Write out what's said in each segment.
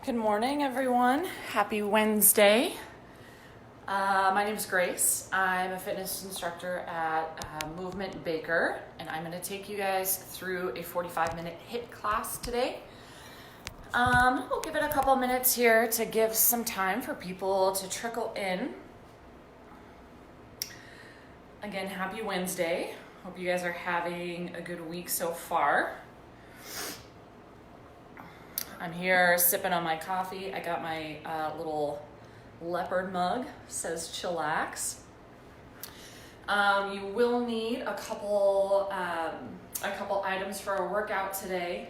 Good morning, everyone. Happy Wednesday. My name is Grace. I'm a fitness instructor at Movement Baker, and I'm going to take you guys through a 45-minute HIIT class today. We'll give it a couple minutes here to give some time for people to trickle in. Again, happy Wednesday. Hope you guys are having a good week so far. I'm here sipping on my coffee. I got my little leopard mug, says chillax. You will need a couple items for our workout today.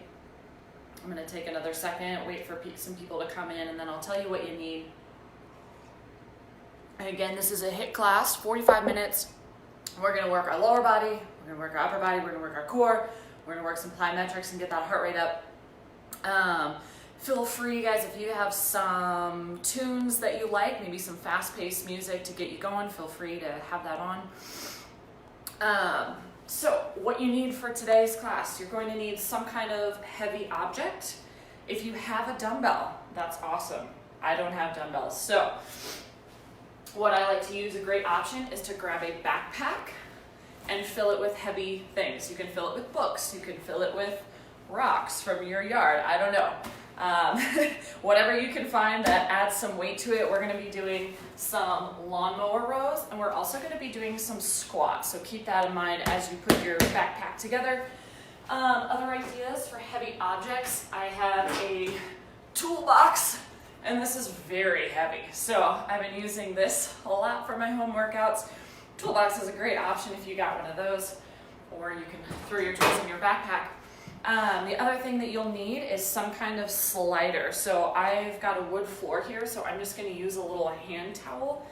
I'm gonna take another second, wait for some people to come in, and then I'll tell you what you need. And again, this is a HIIT class, 45 minutes. We're gonna work our lower body, we're gonna work our upper body, we're gonna work our core, we're gonna work some plyometrics and get that heart rate up. Feel free, guys, if you have some tunes that you like, maybe some fast-paced music to get you going, feel free to have that on. So what you need for today's class, you're going to need some kind of heavy object. If you have a dumbbell, that's awesome. I don't have dumbbells. So what I like to use, a great option, is to grab a backpack and fill it with heavy things. You can fill it with books, you can fill it with rocks from your yard, I don't know. Whatever you can find that adds some weight to it. We're going to be doing some lawnmower rows, and we're also going to be doing some squats. So keep that in mind as you put your backpack together. Other ideas for heavy objects, I have a toolbox, and this is very heavy. So I've been using this a lot for my home workouts. Toolbox is a great option if you got one of those, or you can throw your tools in your backpack. The other thing that you'll need is some kind of slider. So I've got a wood floor here, so I'm just going to use a little hand towel.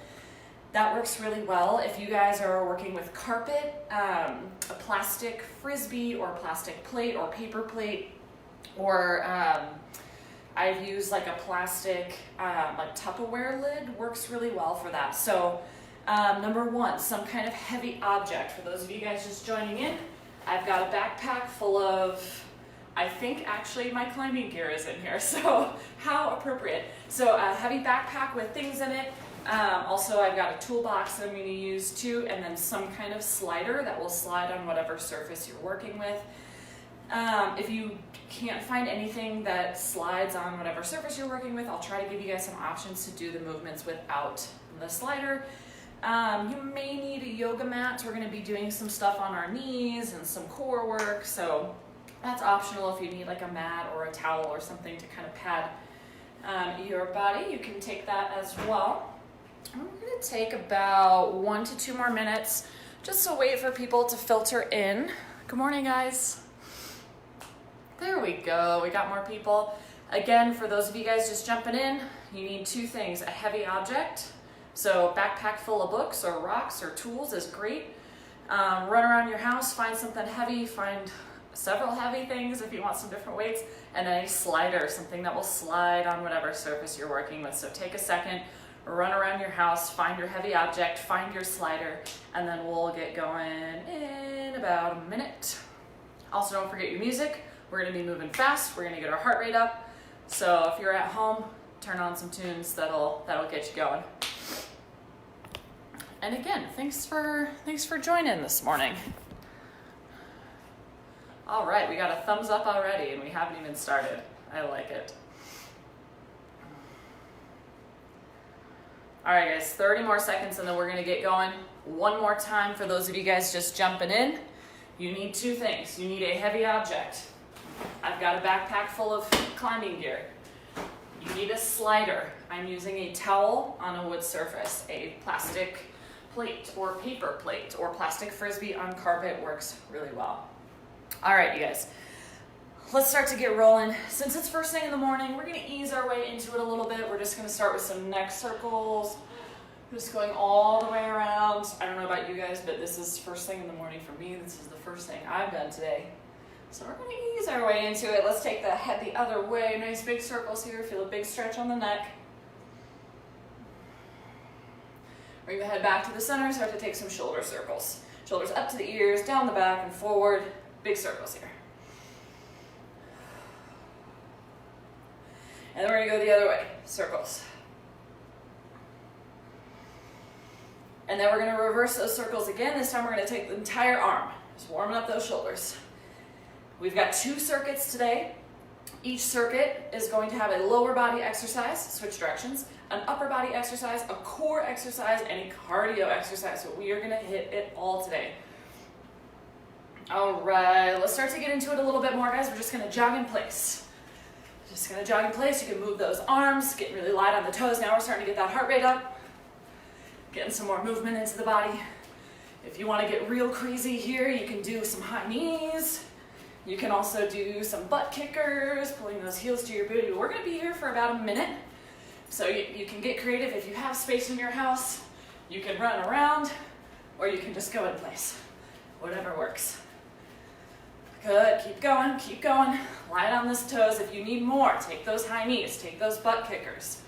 That works really well if you guys are working with carpet, a plastic frisbee or plastic plate or paper plate, or I've used like a plastic like Tupperware lid, works really well for that. So number one, some kind of heavy object. For those of you guys just joining in, I've got a backpack full of, I think actually my climbing gear is in here, so how appropriate. So a heavy backpack with things in it. Also I've got a toolbox that I'm going to use too, and then some kind of slider that will slide on whatever surface you're working with. If you can't find anything that slides on whatever surface you're working with, I'll try to give you guys some options to do the movements without the slider. You may need a yoga mat. We're going to be doing some stuff on our knees and some core work, so that's optional if you need like a mat or a towel or something to kind of pad your body. You can take that as well. And we're going to take about 1 to 2 more minutes just to wait for people to filter in. Good morning, guys. There we go. We got more people. Again, for those of you guys just jumping in, you need 2 things: a heavy object. So backpack full of books or rocks or tools is great. Run around your house, find something heavy, find several heavy things if you want some different weights, and then a slider, something that will slide on whatever surface you're working with. So take a second, run around your house, find your heavy object, find your slider, and then we'll get going in about a minute. Also, don't forget your music. We're gonna be moving fast. We're gonna get our heart rate up. So if you're at home, turn on some tunes that'll get you going. And again, thanks for joining this morning. All right, we got a thumbs up already and we haven't even started. I like it. All right, guys, 30 more seconds and then we're gonna get going. One more time for those of you guys just jumping in. You need 2 things. You need a heavy object. I've got a backpack full of climbing gear. You need a slider. I'm using a towel on a wood surface. A plastic plate or paper plate or plastic frisbee on carpet works really well. All right, you guys, let's start to get rolling. Since it's first thing in the morning, we're gonna ease our way into it a little bit. We're just gonna start with some neck circles, just going all the way around. I don't know about you guys, but this is first thing in the morning for me. This is the first thing I've done today. So we're gonna ease our way into it. Let's take the head the other way. Nice big circles here. Feel a big stretch on the neck. Bring the head back to the center. Start to take some shoulder circles. Shoulders up to the ears, down the back and forward. Big circles here. And then we're gonna go the other way, circles. And then we're gonna reverse those circles again. This time we're gonna take the entire arm, just warming up those shoulders. We've got 2 circuits today. Each circuit is going to have a lower body exercise, switch directions, an upper body exercise, a core exercise, and a cardio exercise. So we are gonna hit it all today. All right, let's start to get into it a little bit more, guys. We're just gonna jog in place. Just gonna jog in place. You can move those arms, getting really light on the toes. Now we're starting to get that heart rate up, getting some more movement into the body. If you wanna get real crazy here, you can do some high knees. You can also do some butt kickers, pulling those heels to your booty. We're gonna be here for about a minute. So you can get creative. If you have space in your house, you can run around, or you can just go in place. Whatever works. Good, keep going, keep going. Light on those toes. If you need more, take those high knees, take those butt kickers.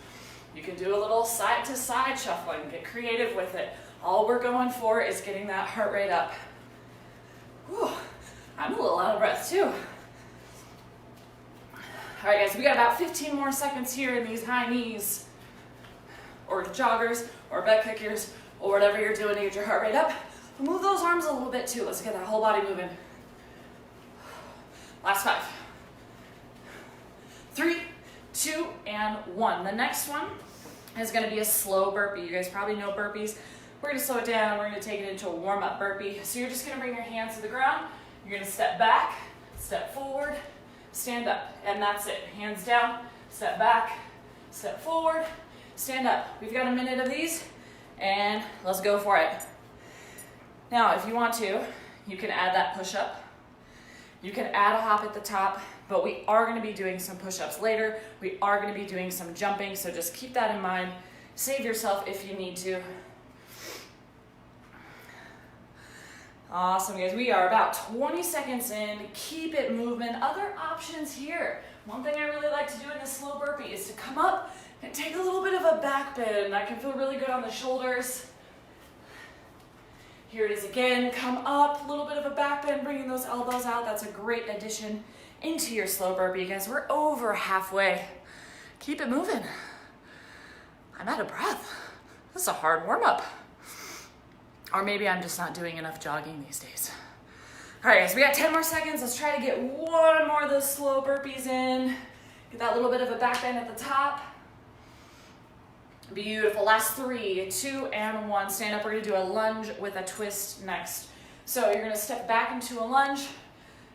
You can do a little side to side shuffling, get creative with it. All we're going for is getting that heart rate up. Whew, I'm a little out of breath too. All right, guys, we got about 15 more seconds here in these high knees, or joggers, or butt kickers, or whatever you're doing to get your heart rate up. Move those arms a little bit too. Let's get that whole body moving. Last 5. 3, 2, and 1. The next one is gonna be a slow burpee. You guys probably know burpees. We're gonna slow it down. We're gonna take it into a warm-up burpee. So you're just gonna bring your hands to the ground. You're gonna step back, step forward, stand up, and that's it. Hands down, step back, step forward, stand up. We've got a minute of these, and let's go for it. Now, if you want to, you can add that push-up. You can add a hop at the top, but we are gonna be doing some push-ups later. We are gonna be doing some jumping, so just keep that in mind. Save yourself if you need to. Awesome, guys. We are about 20 seconds in. Keep it moving. Other options here. One thing I really like to do in this slow burpee is to come up and take a little bit of a back bend. That can feel really good on the shoulders. Here it is again. Come up, a little bit of a back bend, bringing those elbows out. That's a great addition into your slow burpee, guys. We're over halfway. Keep it moving. I'm out of breath. This is a hard warm-up. Or maybe I'm just not doing enough jogging these days. All right, guys, we got 10 more seconds. Let's try to get one more of those slow burpees in. Get that little bit of a back bend at the top. Beautiful. Last 3, 2, and 1. Stand up. We're gonna do a lunge with a twist next. So you're gonna step back into a lunge,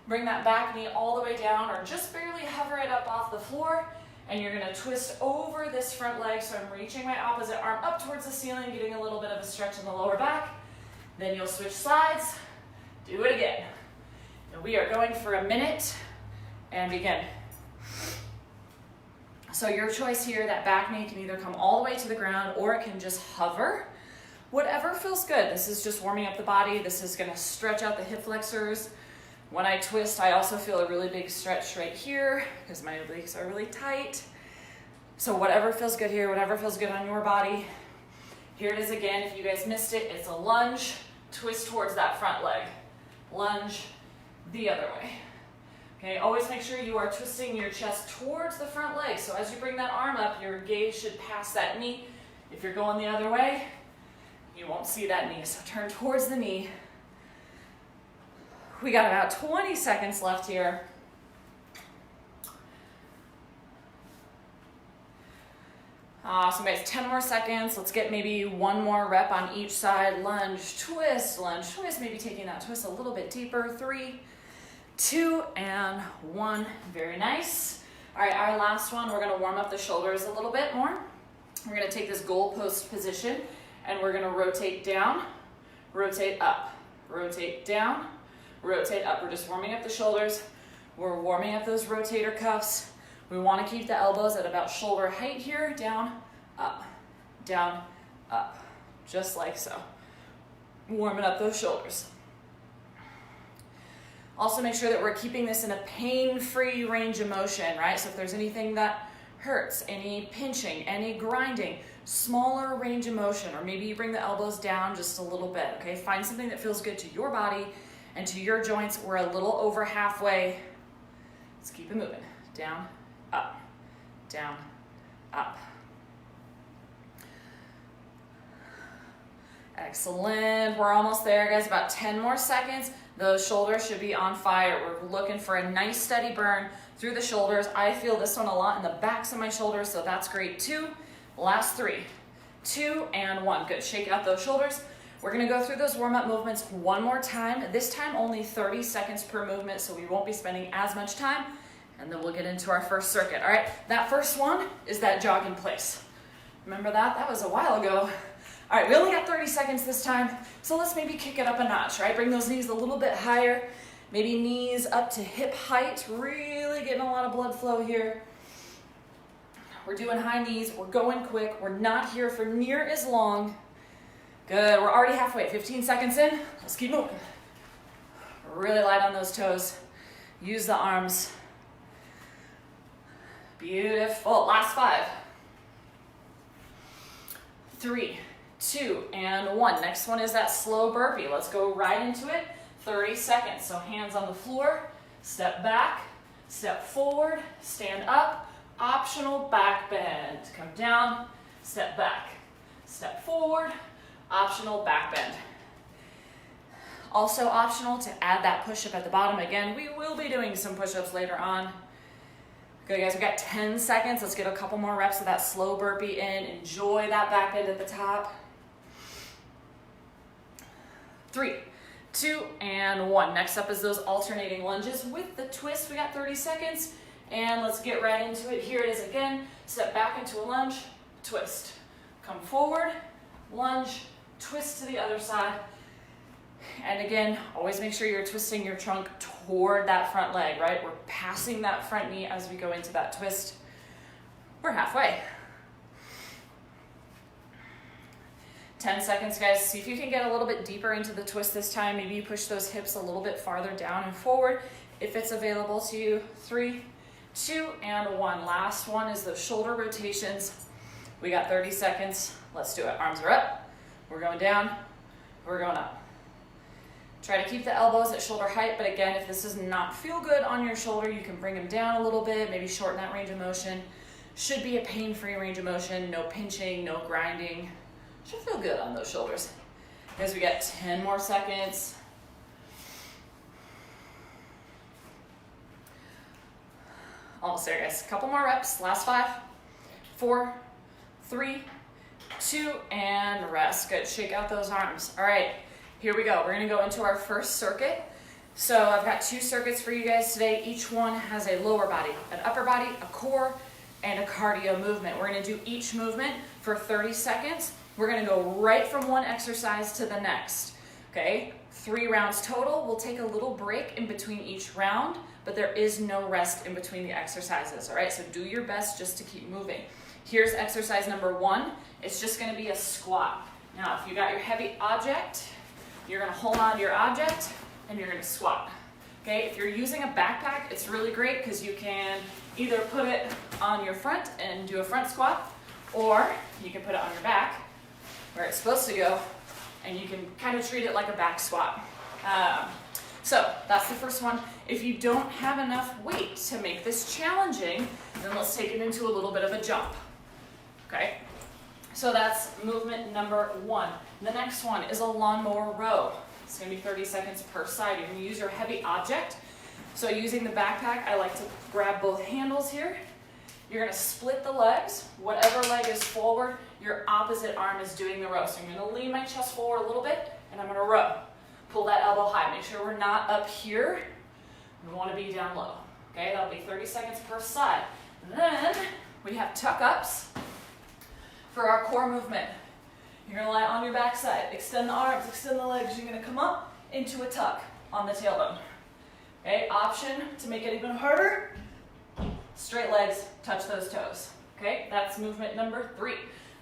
bring that back knee all the way down, or just barely hover it up off the floor, and you're gonna twist over this front leg. So I'm reaching my opposite arm up towards the ceiling, getting a little bit of a stretch in the lower back. Then you'll switch sides, do it again. And we are going for a minute and begin. So your choice here, that back knee can either come all the way to the ground or it can just hover. Whatever feels good. This is just warming up the body. This is gonna stretch out the hip flexors. When I twist, I also feel a really big stretch right here because my obliques are really tight. So whatever feels good here, whatever feels good on your body. Here it is again. If you guys missed it, it's a lunge, twist towards that front leg. Lunge the other way. Okay, always make sure you are twisting your chest towards the front leg. So as you bring that arm up, your gaze should pass that knee. If you're going the other way, you won't see that knee. So turn towards the knee. We got about 20 seconds left here. Awesome, guys, 10 more seconds. Let's get maybe one more rep on each side. Lunge, twist, maybe taking that twist a little bit deeper. 3, 2, and 1. Very nice. All right, our last one, we're gonna warm up the shoulders a little bit more. We're gonna take this goalpost position and we're gonna rotate down, rotate up, rotate down, rotate up. We're just warming up the shoulders. We're warming up those rotator cuffs. We want to keep the elbows at about shoulder height here. Down, up, just like so. Warming up those shoulders. Also make sure that we're keeping this in a pain-free range of motion, right? So if there's anything that hurts, any pinching, any grinding, smaller range of motion, or maybe you bring the elbows down just a little bit, okay? Find something that feels good to your body and to your joints. We're a little over halfway. Let's keep it moving. Down, up, down, up. Excellent. We're almost there, guys. About 10 more seconds. Those shoulders should be on fire. We're looking for a nice steady burn through the shoulders. I feel this one a lot in the backs of my shoulders, so that's great too. Last 3, 2, and 1. Good. Shake out those shoulders. We're going to go through those warm-up movements one more time. This time only 30 seconds per movement, so we won't be spending as much time. And then we'll get into our first circuit. All right, that first one is that jog in place. Remember that? That was a while ago. All right, we only got 30 seconds this time, so let's maybe kick it up a notch, right? Bring those knees a little bit higher. Maybe knees up to hip height. Really getting a lot of blood flow here. We're doing high knees. We're going quick. We're not here for near as long. Good, we're already halfway. 15 seconds in. Let's keep moving. Really light on those toes. Use the arms. Beautiful. Last 5. 3, 2, and 1. Next one is that slow burpee. Let's go right into it. 30 seconds. So hands on the floor. Step back. Step forward. Stand up. Optional back bend. Come down. Step back. Step forward. Optional back bend. Also optional to add that push-up at the bottom. Again, we will be doing some push-ups later on. Good, guys, we've got 10 seconds. Let's get a couple more reps of that slow burpee in. Enjoy that back bend at the top. 3, 2, and 1. Next up is those alternating lunges with the twist. We got 30 seconds, and let's get right into it. Here it is again. Step back into a lunge, twist. Come forward, lunge, twist to the other side. And again, always make sure you're twisting your trunk toward that front leg, right? We're passing that front knee as we go into that twist. We're halfway. 10 seconds, guys. See if you can get a little bit deeper into the twist this time. Maybe you push those hips a little bit farther down and forward if it's available to you. 3, 2, and 1. Last one is those shoulder rotations. We got 30 seconds. Let's do it. Arms are up. We're going down. We're going up. Try to keep the elbows at shoulder height, but again, if this does not feel good on your shoulder, you can bring them down a little bit, maybe shorten that range of motion. Should be a pain-free range of motion, no pinching, no grinding. Should feel good on those shoulders. Guys, we got 10 more seconds. Almost there, guys. A couple more reps. Last 5, 4, 3, 2, and rest. Good. Shake out those arms. All right. Here we go. We're going to go into our first circuit. So I've got 2 circuits for you guys today. Each one has a lower body, an upper body, a core, and a cardio movement. We're going to do each movement for 30 seconds. We're going to go right from one exercise to the next. Okay? 3 rounds total. We'll take a little break in between each round, but there is no rest in between the exercises. All right? So do your best just to keep moving. Here's exercise number 1. It's just going to be a squat. Now, if you got your heavy object, you're going to hold on to your object and you're going to squat. Okay, if you're using a backpack, it's really great because you can either put it on your front and do a front squat, or you can put it on your back where it's supposed to go, and you can kind of treat it like a back squat. So that's the first one. If you don't have enough weight to make this challenging, then let's take it into a little bit of a jump. Okay, so that's movement number 1. The next one is a lawnmower row. It's going to be 30 seconds per side. You're going to use your heavy object. So using the backpack, I like to grab both handles here. You're going to split the legs. Whatever leg is forward, your opposite arm is doing the row. So I'm going to lean my chest forward a little bit, and I'm going to row. Pull that elbow high. Make sure we're not up here. We want to be down low. Okay, that'll be 30 seconds per side. Then we have tuck-ups for our core movement. You're going to lie on your backside. Extend the arms, extend the legs. You're going to come up into a tuck on the tailbone. Okay, option to make it even harder. Straight legs, touch those toes. Okay, that's movement number 3.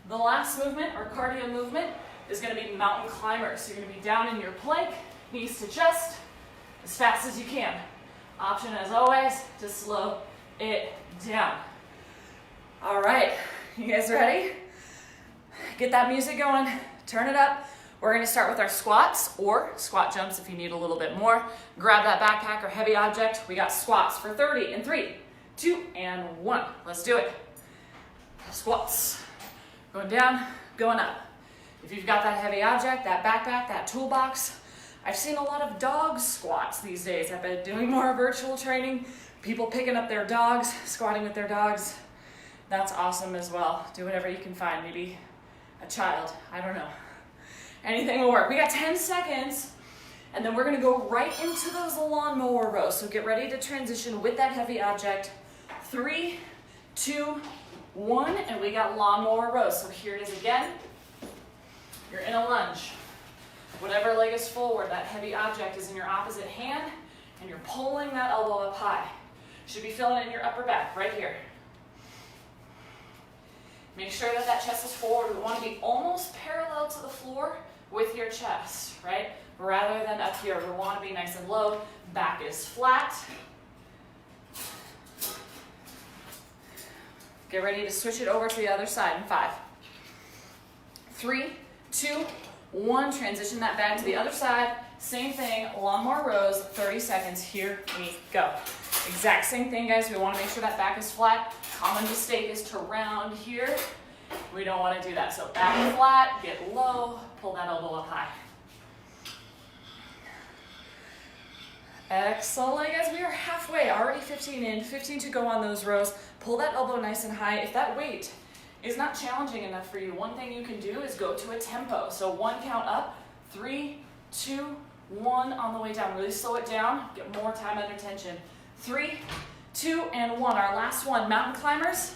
The last movement, or cardio movement, is going to be mountain climbers. So you're going to be down in your plank, knees to chest, as fast as you can. Option, as always, to slow it down. All right, you guys ready? Get that music going, turn it up. We're going to start with our squats or squat jumps if you need a little bit more. Grab that backpack or heavy object. We got squats for 30 in 3, 2, and 1. Let's do it. Squats. Going down, going up. If you've got that heavy object, that backpack, that toolbox, I've seen a lot of dog squats these days. I've been doing more virtual training, people picking up their dogs, squatting with their dogs. That's awesome as well. Do whatever you can find, maybe a child, I don't know. Anything will work. We got 10 seconds, and then we're gonna go right into those lawnmower rows. So get ready to transition with that heavy object. 3, 2, 1, and we got lawnmower rows. So here it is again. You're in a lunge. Whatever leg is forward, that heavy object is in your opposite hand, and you're pulling that elbow up high. Should be feeling it in your upper back, right here. Make sure that that chest is forward. We want to be almost parallel to the floor with your chest, right? Rather than up here. We want to be nice and low. Back is flat. Get ready to switch it over to the other side in 5, 3, 2, 1, transition that back to the other side. Same thing, lawnmower rows, 30 seconds, here we go. Exact same thing, guys. We want to make sure that back is flat. Common mistake is to round here. We don't want to do that. So back flat, get low, pull that elbow up high. Excellent, guys. We are halfway, already 15 in, 15 to go on those rows. Pull that elbow nice and high. If that weight is not challenging enough for you, one thing you can do is go to a tempo. So 1 count up, 3, 2, 1 on the way down. Really slow it down, get more time under tension. 3, 2, and 1. Our last one, mountain climbers.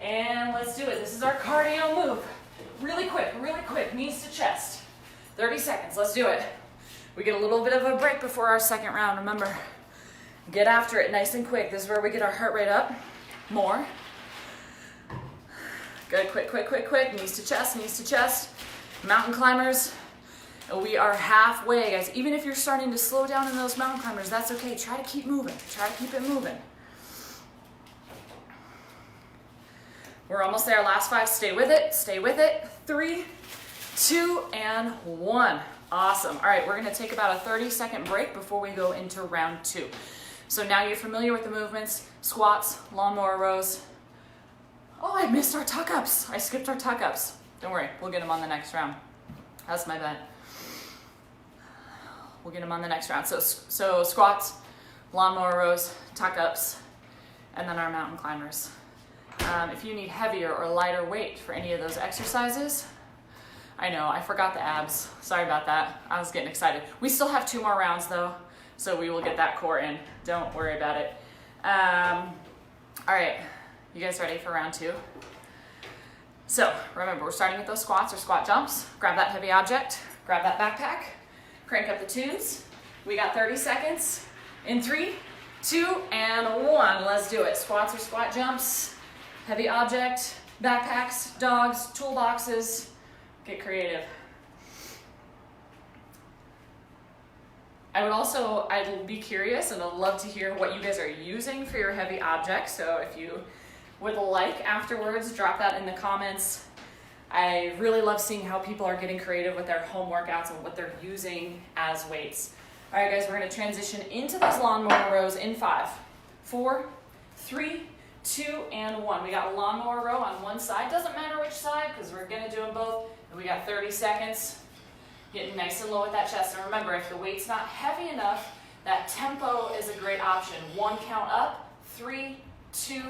And let's do it. This is our cardio move. Really quick, knees to chest. 30 seconds, let's do it. We get a little bit of a break before our second round. Remember, get after it nice and quick. This is where we get our heart rate up. More. Good, quick. Knees to chest. Mountain climbers. We are halfway, guys. Even if you're starting to slow down in those mountain climbers, that's okay. Try to keep moving. Try to keep it moving. We're almost there. Last 5. Stay with it. 3, 2, and 1. Awesome. All right, we're going to take about a 30-second break before we go into round 2. So now you're familiar with the movements, squats, lawnmower rows. Oh, I missed our tuck-ups. I skipped our tuck-ups. Don't worry, we'll get them on the next round. That's my bad. We'll get them on the next round. So squats, lawnmower rows, tuck-ups, and then our mountain climbers. If you need heavier or lighter weight for any of those exercises, I know, I forgot the abs. Sorry about that. I was getting excited. We still have 2 more rounds though, so we will get that core in. Don't worry about it. All right, you guys ready for round 2? So remember, we're starting with those squats or squat jumps. Grab that heavy object, grab that backpack, crank up the tunes. We got 30 seconds. In 3, 2, and 1. Let's do it. Squats or squat jumps, heavy object, backpacks, dogs, toolboxes. Get creative. I'd be curious and I'd love to hear what you guys are using for your heavy objects. So if you would like afterwards, drop that in the comments. I really love seeing how people are getting creative with their home workouts and what they're using as weights. All right, guys, we're going to transition into those lawnmower rows in 5, 4, 3, 2, and 1. We got a lawnmower row on one side. Doesn't matter which side because we're going to do them both. And we got 30 seconds. Getting nice and low with that chest. And remember, if the weight's not heavy enough, that tempo is a great option. 1 count up, 3, 2,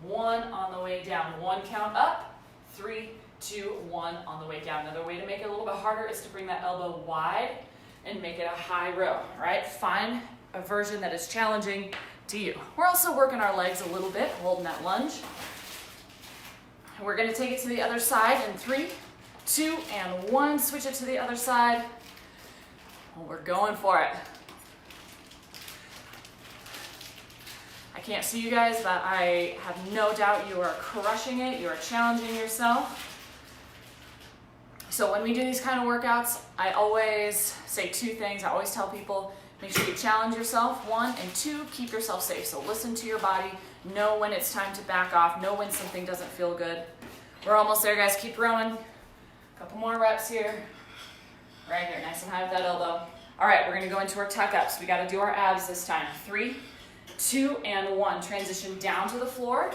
1 on the way down. 1 count up, 3, 2, 1 on the way down. Another way to make it a little bit harder is to bring that elbow wide and make it a high row, right? Find a version that is challenging to you. We're also working our legs a little bit, holding that lunge. And we're gonna take it to the other side in 3, 2, and 1. Switch it to the other side. Well, we're going for it. I can't see you guys, but I have no doubt you are crushing it. You are challenging yourself. So when we do these kind of workouts, I always say 2 things. I always tell people, make sure you challenge yourself, 1, and 2, keep yourself safe. So listen to your body, know when it's time to back off, know when something doesn't feel good. We're almost there, guys. Keep rowing. Couple more reps here. Right here, nice and high with that elbow. All right, we're gonna go into our tuck-ups. We gotta do our abs this time. 3, 2, and 1. Transition down to the floor.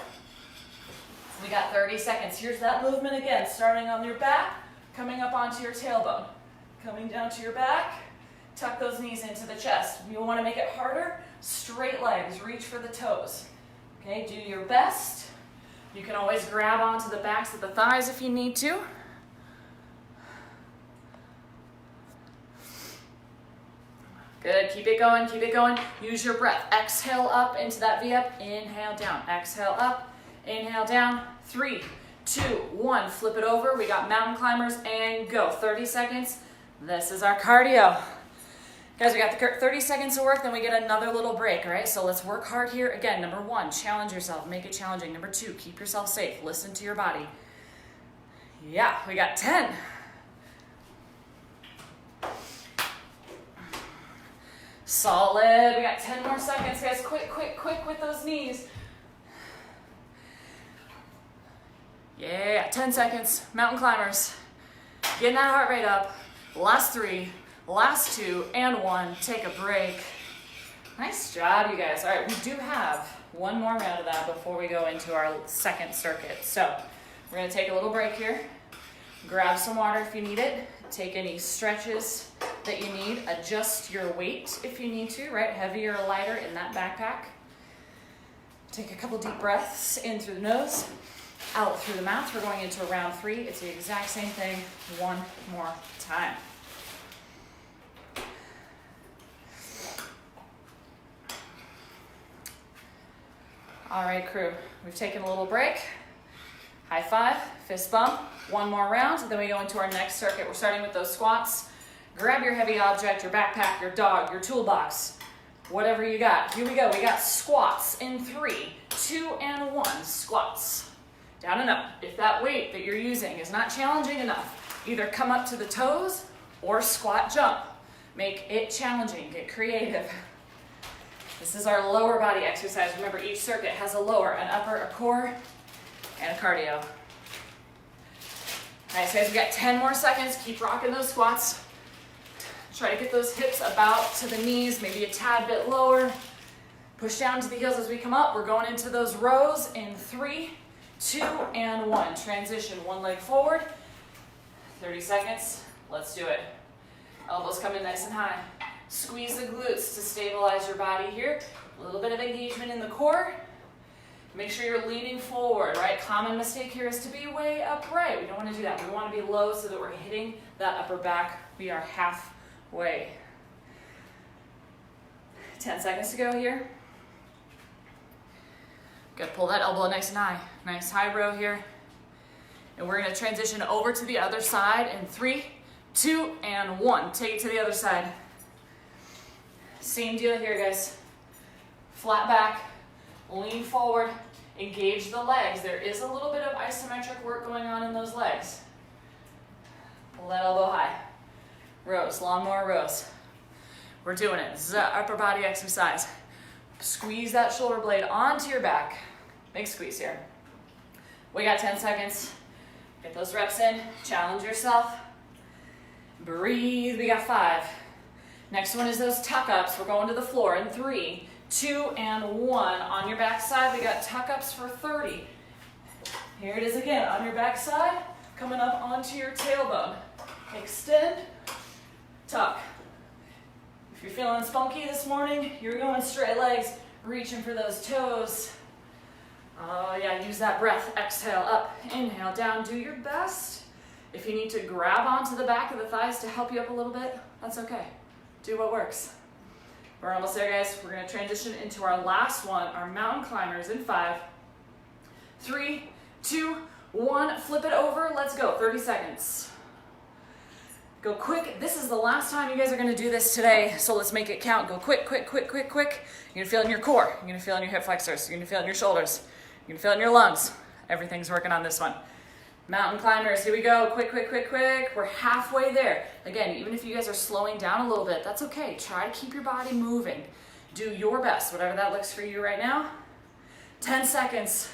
We got 30 seconds. Here's that movement again, starting on your back, coming up onto your tailbone, coming down to your back, tuck those knees into the chest. You want to make it harder, straight legs, reach for the toes. Okay, do your best. You can always grab onto the backs of the thighs if you need to. Good, keep it going, keep it going. Use your breath. Exhale up into that V up, inhale down. Exhale up, inhale down. 3, 2, 1, flip it over. We got mountain climbers and go. 30 seconds. This is our cardio. Guys, we got the 30 seconds to work, then we get another little break, all right? So let's work hard here. Again, number 1, challenge yourself, make it challenging. Number 2, keep yourself safe, listen to your body. Yeah, we got 10. Solid. We got 10 more seconds, guys. Quick, quick, quick with those knees. Yeah, 10 seconds. Mountain climbers. Getting that heart rate up. Last 3, last 2, and 1. Take a break. Nice job, you guys. All right, we do have one more round of that before we go into our second circuit. So we're going to take a little break here. Grab some water if you need it. Take any stretches that you need. Adjust your weight if you need to, right? Heavier or lighter in that backpack. Take a couple deep breaths in through the nose, out through the mouth. We're going into round 3. It's the exact same thing one more time. All right, crew. We've taken a little break. High five, fist bump, one more round, then we go into our next circuit. We're starting with those squats. Grab your heavy object, your backpack, your dog, your toolbox, whatever you got. Here we go, we got squats in 3, 2, and 1, squats. Down and up. If that weight that you're using is not challenging enough, either come up to the toes or squat jump. Make it challenging, get creative. This is our lower body exercise. Remember, each circuit has a lower, an upper, a core, and a cardio. All right, so guys, we got 10 more seconds. Keep rocking those squats. Try to get those hips about to the knees, maybe a tad bit lower. Push down to the heels as we come up. We're going into those rows in 3, 2, and 1. Transition, one leg forward. 30 seconds. Let's do it. Elbows come in nice and high. Squeeze the glutes to stabilize your body here. A little bit of engagement in the core. Make sure you're leaning forward, right? Common mistake here is to be way upright. We don't want to do that. We want to be low so that we're hitting that upper back. We are halfway. 10 seconds to go here. Good, pull that elbow nice and high. Nice high row here. And we're going to transition over to the other side in 3, 2, and 1. Take it to the other side. Same deal here, guys. Flat back, lean forward, engage the legs. There is a little bit of isometric work going on in those legs. Pull that elbow high. Rows, lawnmower rows. We're doing it. This is an upper body exercise. Squeeze that shoulder blade onto your back. Big squeeze here. We got 10 seconds. Get those reps in. Challenge yourself. Breathe. We got 5. Next one is those tuck-ups. We're going to the floor in 3, 2, and 1. On your back side, we got tuck-ups for 30. Here it is again. On your back side, coming up onto your tailbone. Extend, tuck. If you're feeling spunky this morning, you're going straight legs, reaching for those toes. Oh yeah, use that breath. Exhale up, inhale down. Do your best. If you need to grab onto the back of the thighs to help you up a little bit, that's okay. Do what works. We're almost there, guys. We're going to transition into our last one, our mountain climbers in 5, 3, 2, 1. Flip it over. Let's go. 30 seconds. Go quick. This is the last time you guys are going to do this today, so let's make it count. Go quick, quick, quick, quick, quick. You're going to feel it in your core. You're going to feel it in your hip flexors. You're going to feel it in your shoulders. You're going to feel it in your lungs. Everything's working on this one. Mountain climbers, here we go. Quick, quick, quick, quick. We're halfway there. Again, even if you guys are slowing down a little bit, that's okay. Try to keep your body moving. Do your best, whatever that looks for you right now. 10 seconds.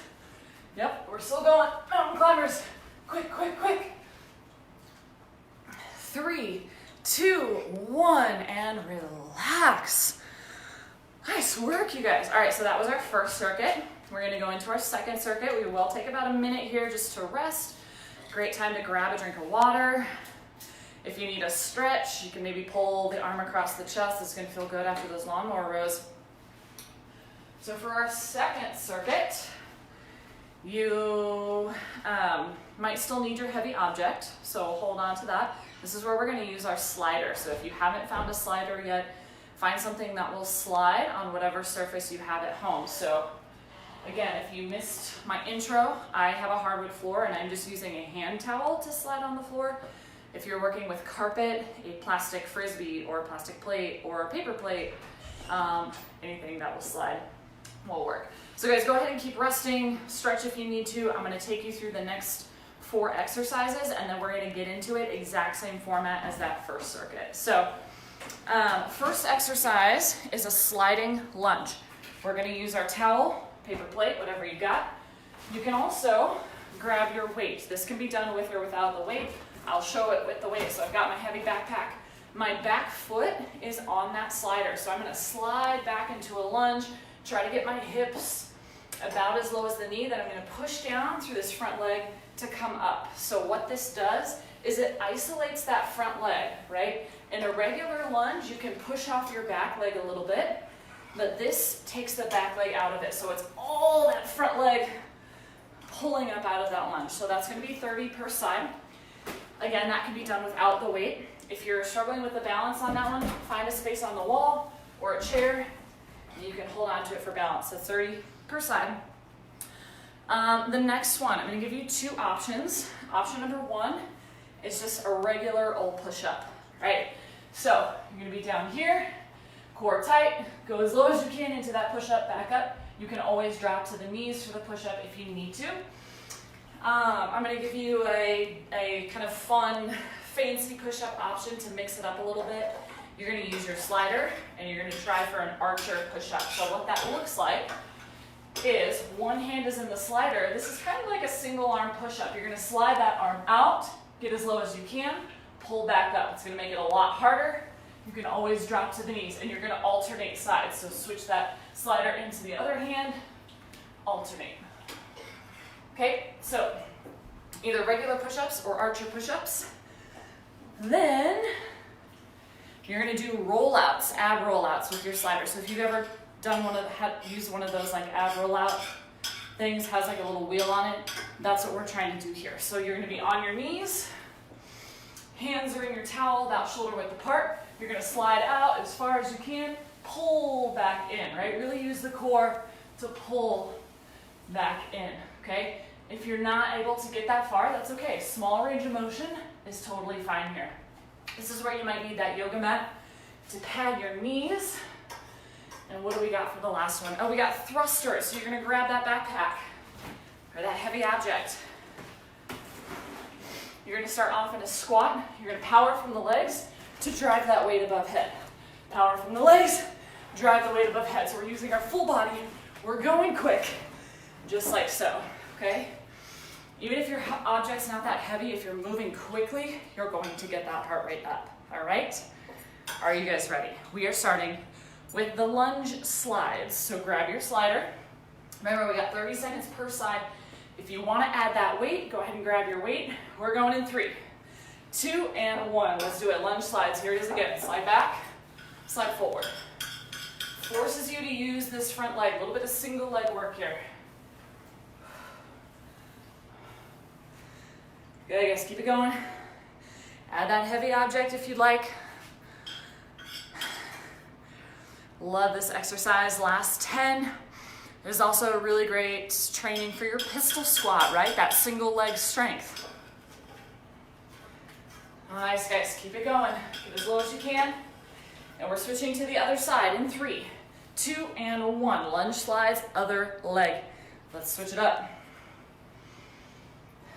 Yep, we're still going. Mountain climbers. Quick, quick, quick. 3, 2, 1, and relax. Nice work, you guys. All right, so that was our first circuit. We're gonna go into our second circuit. We will take about a minute here just to rest. Great time to grab a drink of water. If you need a stretch, you can maybe pull the arm across the chest. It's gonna feel good after those lawnmower rows. So for our second circuit, you might still need your heavy object, so hold on to that. This is where we're gonna use our slider. So if you haven't found a slider yet, find something that will slide on whatever surface you have at home. So again, if you missed my intro, I have a hardwood floor and I'm just using a hand towel to slide on the floor. If you're working with carpet, a plastic frisbee or a plastic plate or a paper plate, anything that will slide will work. So guys, go ahead and keep resting, stretch if you need to. I'm gonna take you through the next 4 exercises and then we're gonna get into it, exact same format as that first circuit. So first exercise is a sliding lunge. We're gonna use our towel, paper plate, whatever you got. You can also grab your weight. This can be done with or without the weight. I'll show it with the weight. So I've got my heavy backpack. My back foot is on that slider. So I'm gonna slide back into a lunge, try to get my hips about as low as the knee, then I'm gonna push down through this front leg to come up. So what this does is it isolates that front leg, right? In a regular lunge, you can push off your back leg a little bit, but this takes the back leg out of it. So it's all that front leg pulling up out of that lunge. So that's gonna be 30 per side. Again, that can be done without the weight. If you're struggling with the balance on that one, find a space on the wall or a chair, and you can hold on to it for balance. So 30 per side. The next one, I'm gonna give you 2 options. Option number 1 is just a regular old push-up, right? So you're gonna be down here, core tight, go as low as you can into that push-up, back up. You can always drop to the knees for the push-up if you need to. I'm gonna give you a kind of fun, fancy push-up option to mix it up a little bit. You're gonna use your slider and you're gonna try for an archer push-up. So what that looks like is one hand is in the slider. This is kind of like a single arm push-up. You're gonna slide that arm out, get as low as you can, pull back up. It's gonna make it a lot harder. You can always drop to the knees and you're gonna alternate sides. So switch that slider into the other hand, alternate. Okay, so either regular push-ups or archer push-ups. Then you're gonna do rollouts, ab rollouts with your slider. So if you've ever done used one of those like ab rollout things, has like a little wheel on it, that's what we're trying to do here. So you're gonna be on your knees, hands are in your towel about shoulder width apart. You're gonna slide out as far as you can, pull back in, right? Really use the core to pull back in, okay? If you're not able to get that far, that's okay. Small range of motion is totally fine here. This is where you might need that yoga mat to pad your knees. And what do we got for the last one? Oh, we got thrusters. So you're gonna grab that backpack or that heavy object. You're gonna start off in a squat. You're gonna power from the legs to drive that weight above head. Power from the legs, drive the weight above head. So we're using our full body. We're going quick, just like so, okay? Even if your object's not that heavy, if you're moving quickly, you're going to get that heart rate up, all right? Are you guys ready? We are starting with the lunge slides. So grab your slider. Remember, we got 30 seconds per side. If you want to add that weight, go ahead and grab your weight. We're going in 3, 2, and 1. Let's do it. Lunge slides. Here it is again. Slide back, slide forward. Forces you to use this front leg. A little bit of single leg work here. Good, guys. Keep it going. Add that heavy object if you'd like. Love this exercise. Last 10. There's also a really great training for your pistol squat, right? That single leg strength. Nice, guys. Keep it going. Get as low as you can. And we're switching to the other side in 3, 2, and 1. Lunge slides, other leg. Let's switch it up.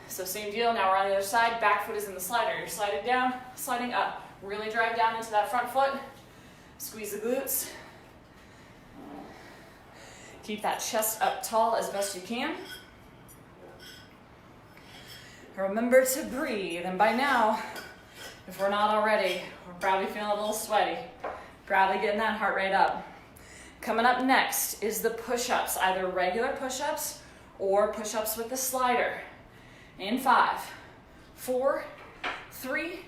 So same deal. Now we're on the other side. Back foot is in the slider. You're sliding down, sliding up. Really drive down into that front foot. Squeeze the glutes. Keep that chest up tall as best you can. Remember to breathe. And by now, if we're not already, we're probably feeling a little sweaty. Probably getting that heart rate up. Coming up next is the push-ups, either regular push-ups or push-ups with the slider. In 5, 4, 3,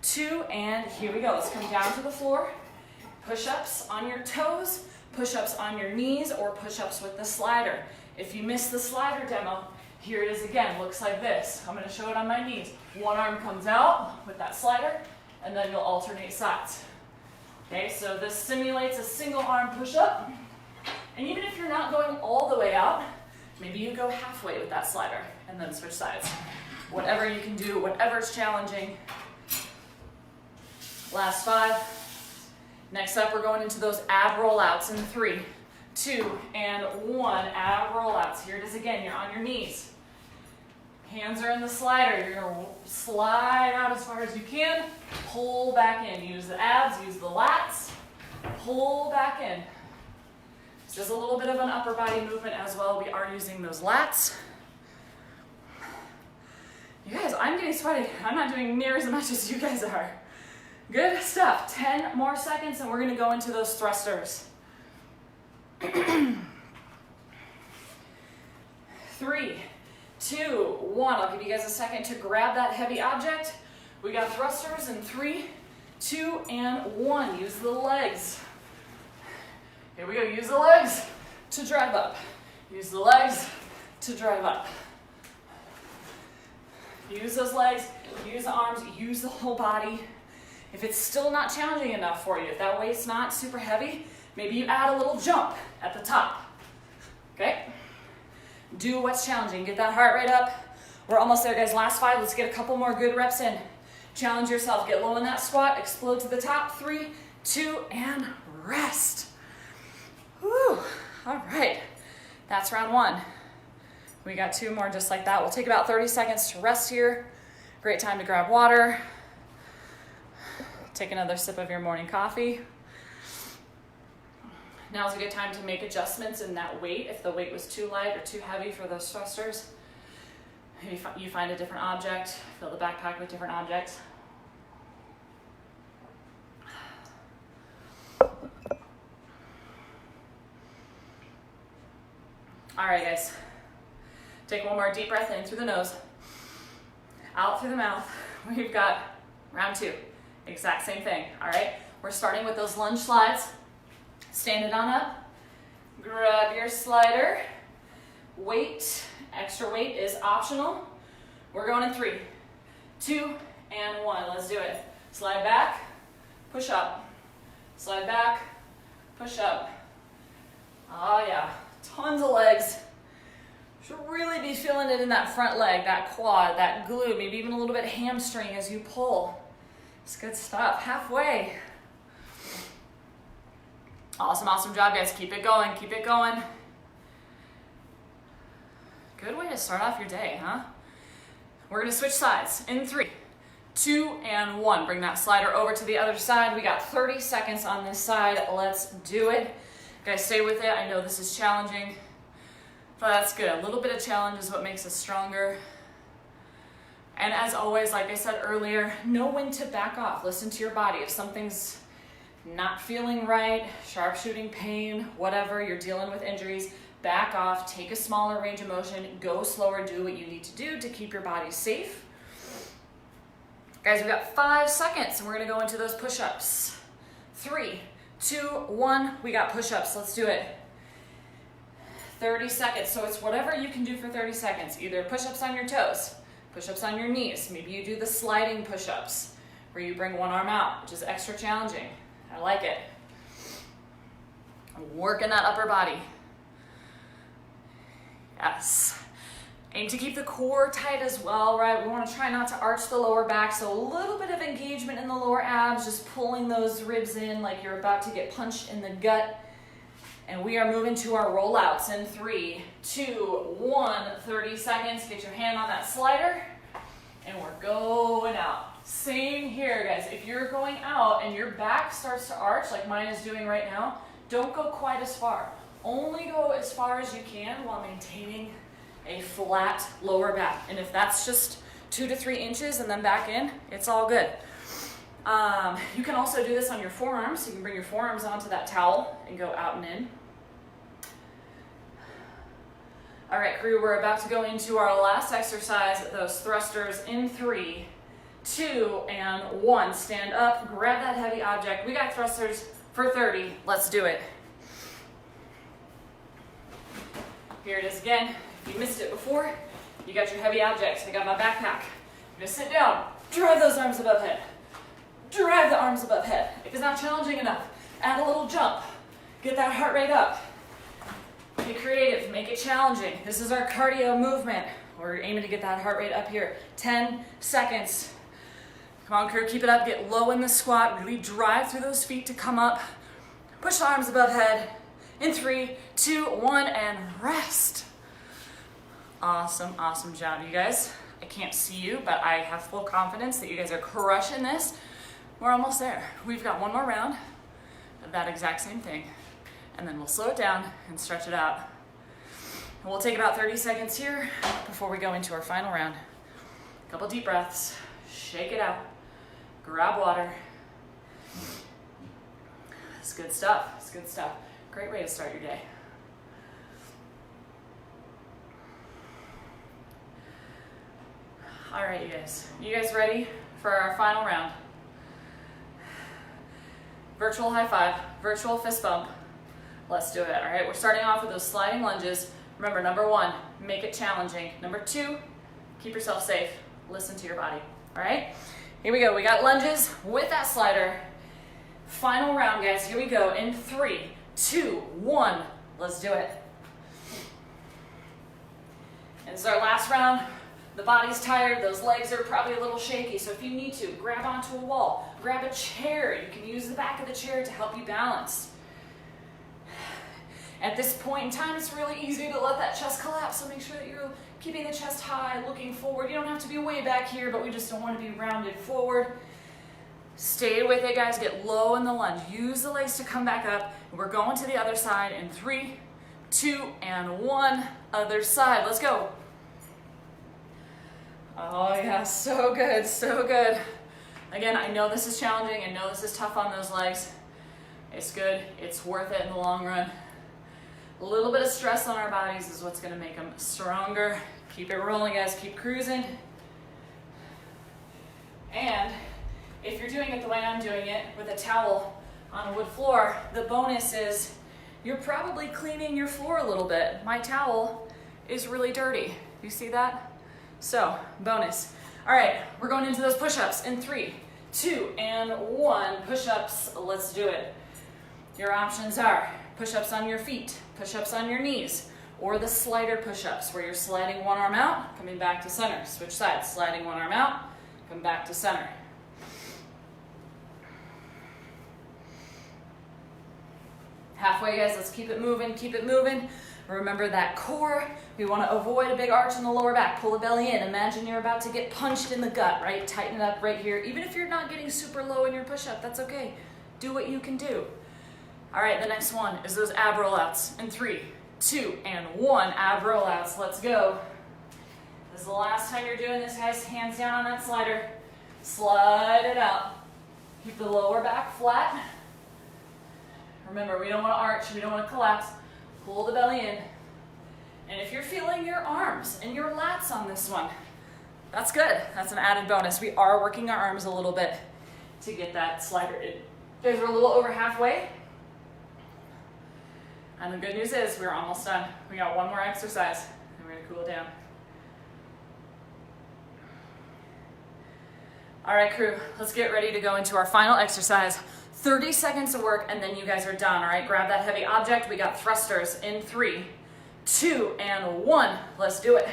2, and here we go. Let's come down to the floor. Push-ups on your toes, push-ups on your knees, or push-ups with the slider. If you missed the slider demo, here it is again. Looks like this. I'm going to show it on my knees. One arm comes out with that slider, and then you'll alternate sides. Okay, so this simulates a single arm push-up. And even if you're not going all the way out, maybe you go halfway with that slider and then switch sides. Whatever you can do, whatever's challenging. Last 5. Next up, we're going into those ab rollouts in 3, 2, and 1. Ab rollouts. Here it is again. You're on your knees. Hands are in the slider. You're going to slide out as far as you can. Pull back in. Use the abs, use the lats. Pull back in. This is a little bit of an upper body movement as well. We are using those lats. You guys, I'm getting sweaty. I'm not doing near as much as you guys are. Good stuff. 10 more seconds and we're going to go into those thrusters. 3, 2, 1. I'll give you guys a second to grab that heavy object. We got thrusters in 3, 2, and 1. Use the legs. Here we go. Use the legs to drive up. Use the legs to drive up. Use those legs, use the arms, use the whole body. If it's still not challenging enough for you, if that weight's not super heavy, maybe you add a little jump at the top. Okay? Do what's challenging. Get that heart rate up. We're almost there, guys. Last 5. Let's get a couple more good reps in. Challenge yourself. Get low in that squat. Explode to the top. 3, 2, and rest. Whew. All right. That's round 1. We got 2 more just like that. We'll take about 30 seconds to rest here. Great time to grab water. Take another sip of your morning coffee. Now's a good time to make adjustments in that weight. If the weight was too light or too heavy for those thrusters, maybe you find a different object. Fill the backpack with different objects. All right, guys. Take one more deep breath in through the nose, out through the mouth. We've got round 2. Exact same thing, all right? We're starting with those lunge slides. Stand it on up. Grab your slider. Weight, extra weight is optional. We're going in 3, 2, and 1. Let's do it. Slide back, push up. Slide back, push up. Oh yeah, tons of legs. Should really be feeling it in that front leg, that quad, that glute, maybe even a little bit hamstring as you pull. It's good stuff. Halfway. Awesome, awesome job, guys. Keep it going, keep it going. Good way to start off your day, huh? We're gonna switch sides in 3, 2, and 1. Bring that slider over to the other side. We got 30 seconds on this side. Let's do it. Guys, stay with it. I know this is challenging, but that's good. A little bit of challenge is what makes us stronger. And as always, like I said earlier, know when to back off. Listen to your body. If something's not feeling right, sharpshooting pain, whatever, you're dealing with injuries, back off, take a smaller range of motion, go slower, do what you need to do to keep your body safe. Guys, we've got 5 seconds and we're gonna go into those push-ups. 3, 2, 1, we got push-ups, let's do it. 30 seconds, so it's whatever you can do for 30 seconds. Either push-ups on your toes, push-ups on your knees. Maybe you do the sliding push-ups where you bring one arm out, which is extra challenging. I like it. Working that upper body. Yes. Aim to keep the core tight as well, right? We want to try not to arch the lower back, so a little bit of engagement in the lower abs, just pulling those ribs in like you're about to get punched in the gut. And we are moving to our rollouts in 3, 2, 1, 30 seconds. Get your hand on that slider, and we're going out. Same here, guys. If you're going out and your back starts to arch, like mine is doing right now, don't go quite as far. Only go as far as you can while maintaining a flat lower back. And if that's just 2 to 3 inches and then back in, it's all good. You can also do this on your forearms. You can bring your forearms onto that towel and go out and in. All right, crew, we're about to go into our last exercise, those thrusters in 3, 2, and 1. Stand up, grab that heavy object. We got thrusters for 30. Let's do it. Here it is again. If you missed it before, you got your heavy object. I got my backpack. I'm gonna sit down, drive those arms above head. Drive the arms above head. If it's not challenging enough, add a little jump. Get that heart rate up. Be creative, make it challenging. This is our cardio movement. We're aiming to get that heart rate up here. 10 seconds. Come on, crew, keep it up. Get low in the squat. Really drive through those feet to come up. Push the arms above head. In 3, 2, 1, and rest. Awesome, awesome job, you guys. I can't see you, but I have full confidence that you guys are crushing this. We're almost there. We've got one more round of that exact same thing. And then we'll slow it down and stretch it out. And we'll take about 30 seconds here before we go into our final round. A couple deep breaths, shake it out, grab water. It's good stuff, it's good stuff. Great way to start your day. All right, you guys ready for our final round? Virtual high five, virtual fist bump. Let's do it, all right? We're starting off with those sliding lunges. Remember, number 1, make it challenging. Number 2, keep yourself safe. Listen to your body, all right? Here we go, we got lunges with that slider. Final round, guys, here we go. In 3, 2, 1, let's do it. And this is our last round. The body's tired, those legs are probably a little shaky, so if you need to, grab onto a wall, grab a chair. You can use the back of the chair to help you balance. At this point in time, it's really easy to let that chest collapse, so make sure that you're keeping the chest high, looking forward. You don't have to be way back here, but we just don't want to be rounded forward. Stay with it, guys. Get low in the lunge. Use the legs to come back up. We're going to the other side in 3, 2, and 1. Other side. Let's go. Oh yeah, so good, so good. Again, I know this is challenging. I know this is tough on those legs. It's good. It's worth it in the long run. A little bit of stress on our bodies is what's going to make them stronger. Keep it rolling, guys. Keep cruising. And if you're doing it the way I'm doing it, with a towel on a wood floor, the bonus is you're probably cleaning your floor a little bit. My towel is really dirty. You see that? So, bonus. All right, we're going into those push-ups in 3, 2, and 1. Push-ups, let's do it. Your options are push-ups on your feet, push-ups on your knees, or the slider push-ups where you're sliding one arm out, coming back to center. Switch sides, sliding one arm out, come back to center. Halfway, guys, let's keep it moving, keep it moving. Remember that core. We want to avoid a big arch in the lower back. Pull the belly in. Imagine you're about to get punched in the gut, right? Tighten it up right here. Even if you're not getting super low in your push-up, that's okay. Do what you can do. All right, the next one is those ab rollouts in 3, 2, and 1. Ab rollouts, let's go. This is the last time you're doing this, guys. Hands down on that slider. Slide it out. Keep the lower back flat. Remember, we don't want to arch, we don't want to collapse. Pull the belly in. And if you're feeling your arms and your lats on this one, that's good. That's an added bonus. We are working our arms a little bit to get that slider in. Guys, we're a little over halfway. And the good news is we're almost done. We got one more exercise and we're gonna cool down. All right, crew, let's get ready to go into our final exercise. 30 seconds of work and then you guys are done, all right? Grab that heavy object. We got thrusters in 3, 2, and 1. Let's do it.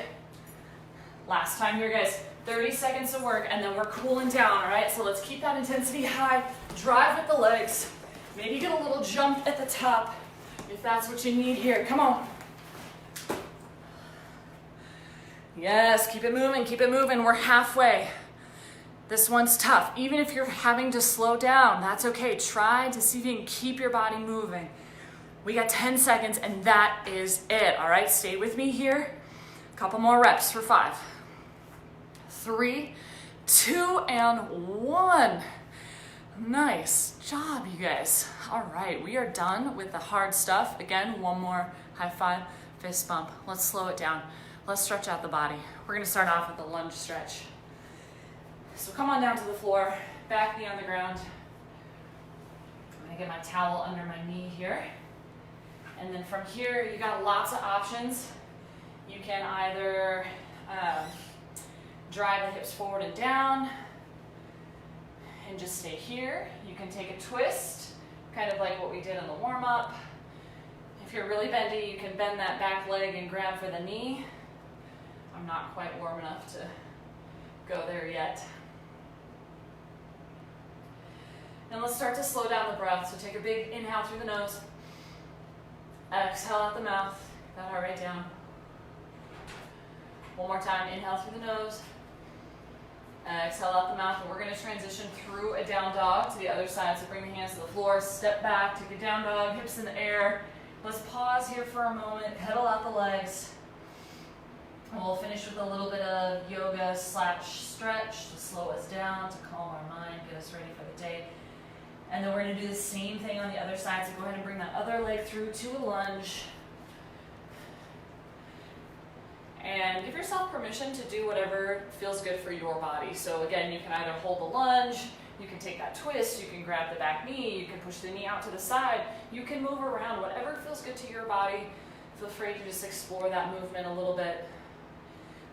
Last time here, guys. 30 seconds of work and then we're cooling down, all right? So let's keep that intensity high. Drive with the legs. Maybe get a little jump at the top if that's what you need here. Come on. Yes, keep it moving, keep it moving. We're halfway. This one's tough. Even if you're having to slow down, that's okay. Try to see if you can keep your body moving. We got 10 seconds and that is it, all right? Stay with me here. A couple more reps for 5, 3, 2, and 1. Nice job, you guys. All right, we are done with the hard stuff. Again, one more high five fist bump. Let's slow it down. Let's stretch out the body. We're gonna start off with the lunge stretch. So come on down to the floor, back knee on the ground. I'm gonna get my towel under my knee here. And then from here, you got lots of options. You can either drive the hips forward and down and just stay here. You can take a twist, kind of like what we did in the warm-up. If you're really bendy, you can bend that back leg and grab for the knee. I'm not quite warm enough to go there yet. And let's start to slow down the breath. So take a big inhale through the nose. Exhale out the mouth. That heart rate down. One more time. Inhale through the nose. Exhale out the mouth. And we're going to transition through a down dog to the other side. So bring the hands to the floor. Step back. Take a down dog. Hips in the air. Let's pause here for a moment. Pedal out the legs. And we'll finish with a little bit of yoga / stretch to slow us down, to calm our mind, get us ready for the day. And then we're going to do the same thing on the other side. So go ahead and bring that other leg through to a lunge. And give yourself permission to do whatever feels good for your body. So again, you can either hold the lunge, you can take that twist, you can grab the back knee, you can push the knee out to the side, you can move around, whatever feels good to your body. Feel free to just explore that movement a little bit.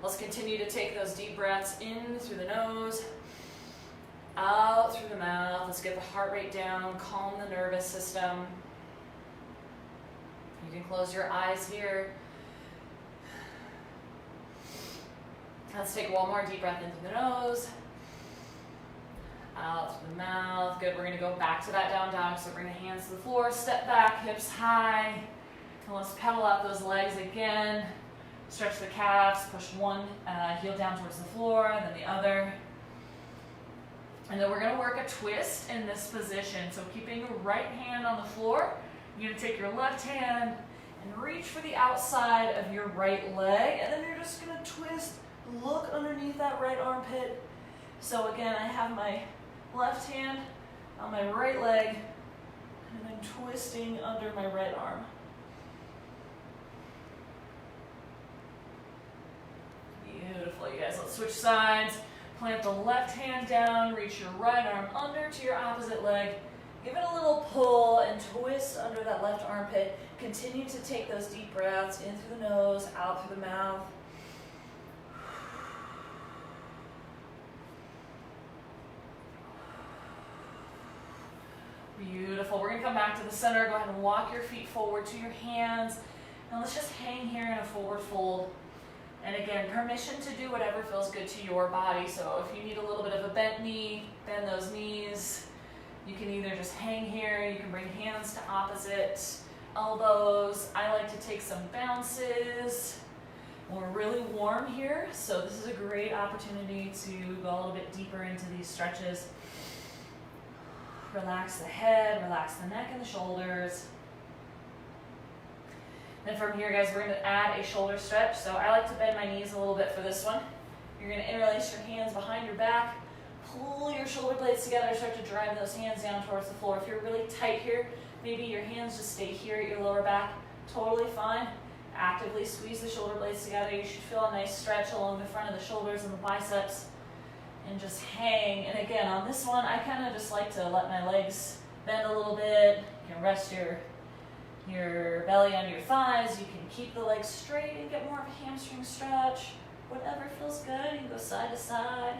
Let's continue to take those deep breaths in through the nose, out through the mouth. Let's get the heart rate down, calm the nervous system. You can close your eyes here. Let's take one more deep breath in through the nose, out through the mouth. Good, we're gonna go back to that down dog. So bring the hands to the floor, step back, hips high. And let's pedal out those legs again. Stretch the calves, push one heel down towards the floor, then the other. And then we're gonna work a twist in this position. So keeping your right hand on the floor, you're gonna take your left hand and reach for the outside of your right leg. And then you're just gonna twist, look underneath that right armpit. So again, I have my left hand on my right leg, and I'm twisting under my right arm. Beautiful, you guys. Let's switch sides. Plant the left hand down, reach your right arm under to your opposite leg. Give it a little pull and twist under that left armpit. Continue to take those deep breaths in through the nose, out through the mouth. Beautiful. We're going to come back to the center. Go ahead and walk your feet forward to your hands. And let's just hang here in a forward fold. And again, permission to do whatever feels good to your body. So if you need a little bit of a bent knee, bend those knees. You can either just hang here, you can bring hands to opposite elbows. I like to take some bounces. We're really warm here, so this is a great opportunity to go a little bit deeper into these stretches. Relax the head, relax the neck and the shoulders. Then from here, guys, we're going to add a shoulder stretch. So I like to bend my knees a little bit for this one. You're going to interlace your hands behind your back. Pull your shoulder blades together. Start to drive those hands down towards the floor. If you're really tight here, maybe your hands just stay here at your lower back. Totally fine. Actively squeeze the shoulder blades together. You should feel a nice stretch along the front of the shoulders and the biceps. And just hang. And again, on this one, I kind of just like to let my legs bend a little bit. You can rest your belly on your thighs. You can keep the legs straight and get more of a hamstring stretch. Whatever feels good. You can go side to side.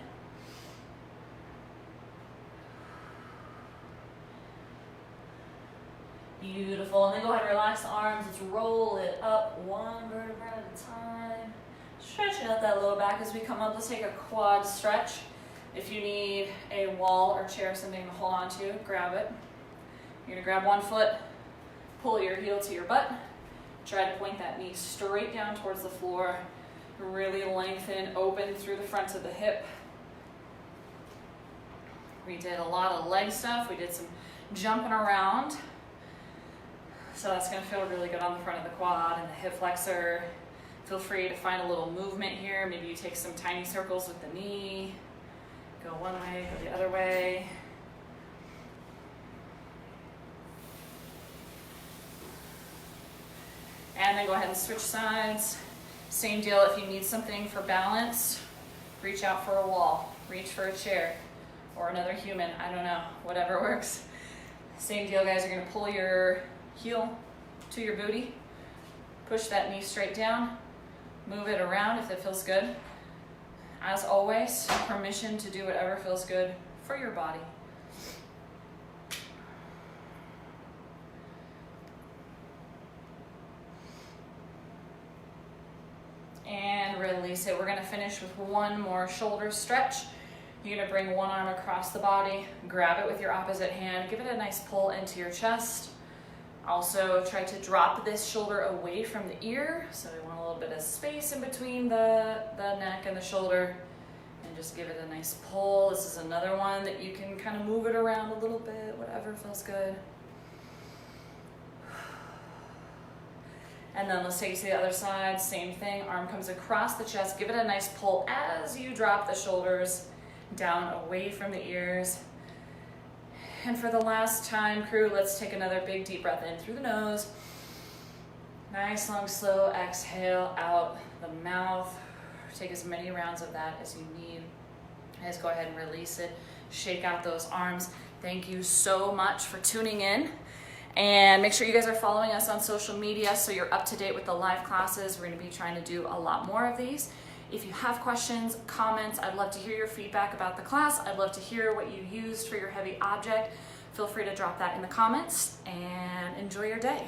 Beautiful. And then go ahead and relax the arms. Let's roll it up one vertebra at a time. Stretching out that lower back as we come up. Let's take a quad stretch. If you need a wall or chair, something to hold on to, grab it. You're going to grab one foot, pull your heel to your butt. Try to point that knee straight down towards the floor. Really lengthen, open through the front of the hip. We did a lot of leg stuff. We did some jumping around. So that's going to feel really good on the front of the quad and the hip flexor. Feel free to find a little movement here. Maybe you take some tiny circles with the knee. Go one way, go the other way. And then go ahead and switch sides. Same deal, if you need something for balance, reach out for a wall, reach for a chair or another human, I don't know, whatever works. Same deal, guys, you're gonna pull your heel to your booty, push that knee straight down, move it around if it feels good. As always, permission to do whatever feels good for your body. And release it. We're gonna finish with one more shoulder stretch. You're gonna bring one arm across the body, grab it with your opposite hand, give it a nice pull into your chest. Also try to drop this shoulder away from the ear, so we want a little bit of space in between the neck and the shoulder, and just give it a nice pull. This is another one that you can kind of move it around a little bit, whatever feels good. And then let's take it to the other side, same thing, arm comes across the chest, give it a nice pull as you drop the shoulders down away from the ears. And for the last time, crew, let's take another big deep breath in through the nose. Nice, long, slow exhale out the mouth. Take as many rounds of that as you need. Just go ahead and release it. Shake out those arms. Thank you so much for tuning in. And make sure you guys are following us on social media so you're up to date with the live classes. We're going to be trying to do a lot more of these. If you have questions, comments, I'd love to hear your feedback about the class. I'd love to hear what you used for your heavy object. Feel free to drop that in the comments and enjoy your day.